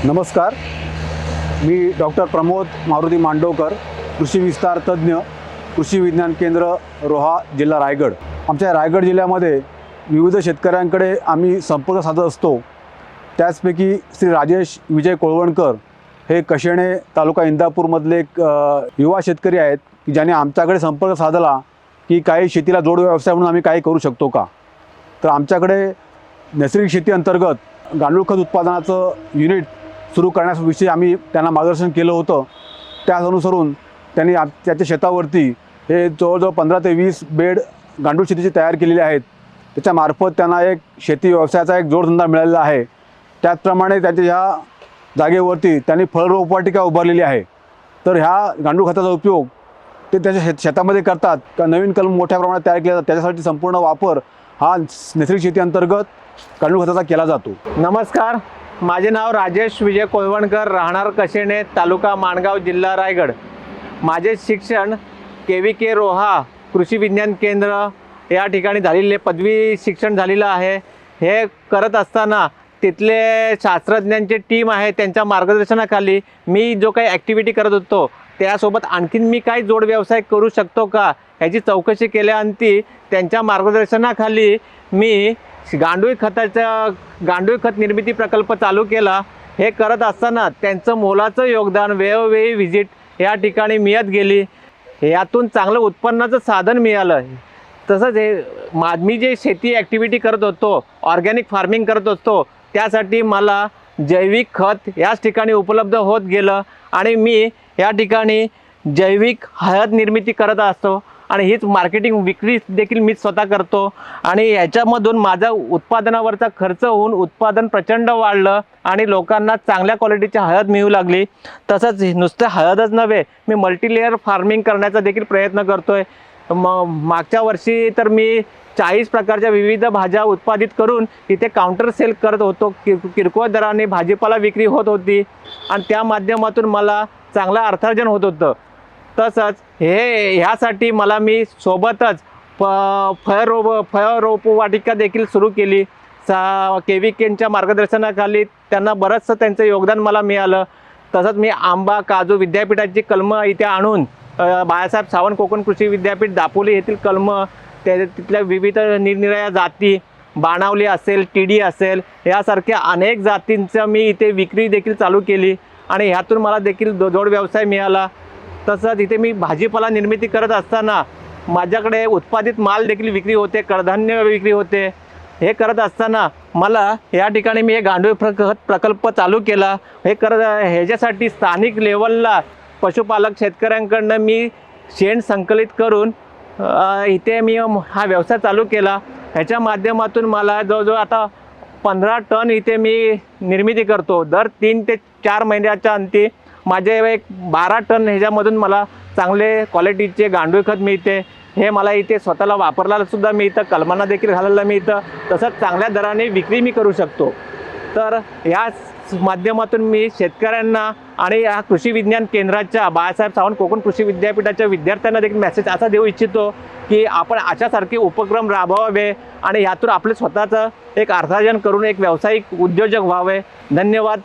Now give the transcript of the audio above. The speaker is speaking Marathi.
नमस्कार, मी डॉक्टर प्रमोद मारुती मांडवकर, कृषी विस्तार तज्ज्ञ, कृषी विज्ञान केंद्र रोहा, जिल्हा रायगड। आमच्या रायगड जिल्ह्यामध्ये विविध शेतकऱ्यांकडे आम्ही संपर्क साधत असतो। त्याचपैकी श्री राजेश विजय कोळवणकर हे कशेणे तालुका इंदापूरमधले एक युवा शेतकरी आहेत की ज्याने आमच्याकडे संपर्क साधला की काही शेतीला जोड व्यवसाय म्हणून आम्ही काही करू शकतो का। तर आमच्याकडे नैसर्गिक शेती अंतर्गत गांडूळ खत उत्पादनाचं युनिट सुरू करण्याविषयी आम्ही त्यांना मार्गदर्शन केलं होतं। त्याच अनुसरून त्यांनी त्याच्या शेतावरती हे जवळजवळ 15 ते 20 बेड गांडूळ शेतीचे तयार केलेले आहेत। त्याच्यामार्फत त्यांना एक शेती व्यवसायाचा एक जोडधंदा मिळालेला आहे। त्याचप्रमाणे त्यांच्या ह्या जागेवरती त्यांनी फळरोपवाटिका उभारलेली आहे। तर ह्या गांडूळ खताचा उपयोग ते त्याच्या शेतामध्ये करतात का नवीन कलम मोठ्या प्रमाणात तयार केले जातात, त्याच्यासाठी संपूर्ण वापर हा नैसर्गिक शेती अंतर्गत गांडूळ खताचा केला जातो। नमस्कार, माझे नाव राजेश विजय कोळवणकर, राहणार कशेणे, तालुका माणगाव, जिल्हा रायगड। माझे शिक्षण KVK रोहा कृषी विज्ञान केंद्र या ठिकाणी झालेले पदवी शिक्षण झालेलं आहे। हे करत असताना तिथले शास्त्रज्ञांची टीम आहे, त्यांच्या मार्गदर्शनाखाली मी जो काही ॲक्टिव्हिटी करत होतो त्यासोबत आणखीन मी काही जोड व्यवसाय करू शकतो का याची चौकशी केल्यानंतर त्यांच्या मार्गदर्शनाखाली मी गांडूळ खत निर्मिती प्रकल्प चालू केला। हे करत असताना त्यांचं मोलाचं योगदान वेळोवेळी व्हिजिट या ठिकाणी मिळत गेली। यातून चांगलं उत्पन्नाचं साधन मिळालं। तसंच मी जे शेती ॲक्टिव्हिटी करत होतो, ऑर्गॅनिक फार्मिंग करत होतो, त्यासाठी मला जैविक खत याच ठिकाणी उपलब्ध होत गेलं आणि मी या ठिकाणी जैविक हळद निर्मिती करत असतो आणि हीच मार्केटिंग विक्री देखील मी स्वतः करतो आणि याच्यामधून माझा उत्पादनावरचा खर्च होऊन उत्पादन प्रचंड वाढलं आणि लोकांना चांगल्या क्वालिटीची हळद मिळू लागली। तसंच नुसतं हळदच नव्हे, मी मल्टीलेअर फार्मिंग करण्याचा देखील प्रयत्न करतोय। मागच्या वर्षी तर मी 40 प्रकारच्या विविध भाज्या उत्पादित करून इथे काउंटर सेल करत होतो। किरकोळ दराने भाजीपाला विक्री होत होती आणि त्या माध्यमातून मला चांगलं अर्थार्जन होत होतं। तसंच ह्यासाठी मी सोबतच फळरोपवाटिका देखील सुरू केली। KVKच्या मार्गदर्शनाखाली त्यांना बरंचसं त्यांचं योगदान मला मिळालं। तसंच मी आंबा, काजू विद्यापीठाची कलमं इथे आणून बाळासाहेब सावंत कोकण कृषी विद्यापीठ दापोली येथील कलमं, तिथल्या विविध निरनिराळ्या जाती, बाणावली असेल, TD असेल, यासारख्या अनेक जातींचं मी इथे विक्री देखील चालू केली आणि ह्यातून मला देखील जोड व्यवसाय मिळाला। तसंच इथे मी भाजीपाला निर्मिती करत असताना माझ्याकडे उत्पादित माल देखील विक्री होते, कडधान्य विक्री होते। हे करत असताना मला या ठिकाणी मी एक गांडूळ खत प्रकल्प चालू केला। ह्याच्यासाठी स्थानिक लेवलला पशुपालक शेतकऱ्यांकडनं मी शेण संकलित करून इथे मी हा व्यवसाय चालू केला। ह्याच्या माध्यमातून मला जवळजवळ आता 15 टन इथे मी निर्मिती करतो। दर 3 ते 4 महिन्याच्या अंती माझे एक 12 टन ह्याच्यामधून मला चांगले क्वालिटीचे गांडूळ खत मिळते। हे मला इथे स्वतःला वापरला सुद्धा मिळतं, कलमांना देखील घालायला मिळतं। तसंच चांगल्या दराने विक्री मी करू शकतो। तर या माध्यमातून मी शेतकऱ्यांना आणि या कृषी विज्ञान केंद्राच्या बाळासाहेब सावंत कोकण कृषी विद्यापीठाच्या विद्यार्थ्यांना देखील मेसेज असा देऊ इच्छितो की आपण अशासारखे उपक्रम राबवावे आणि यातून आपले स्वतःचं एक अर्थार्जन करून एक व्यावसायिक उद्योजक व्हावे। धन्यवाद।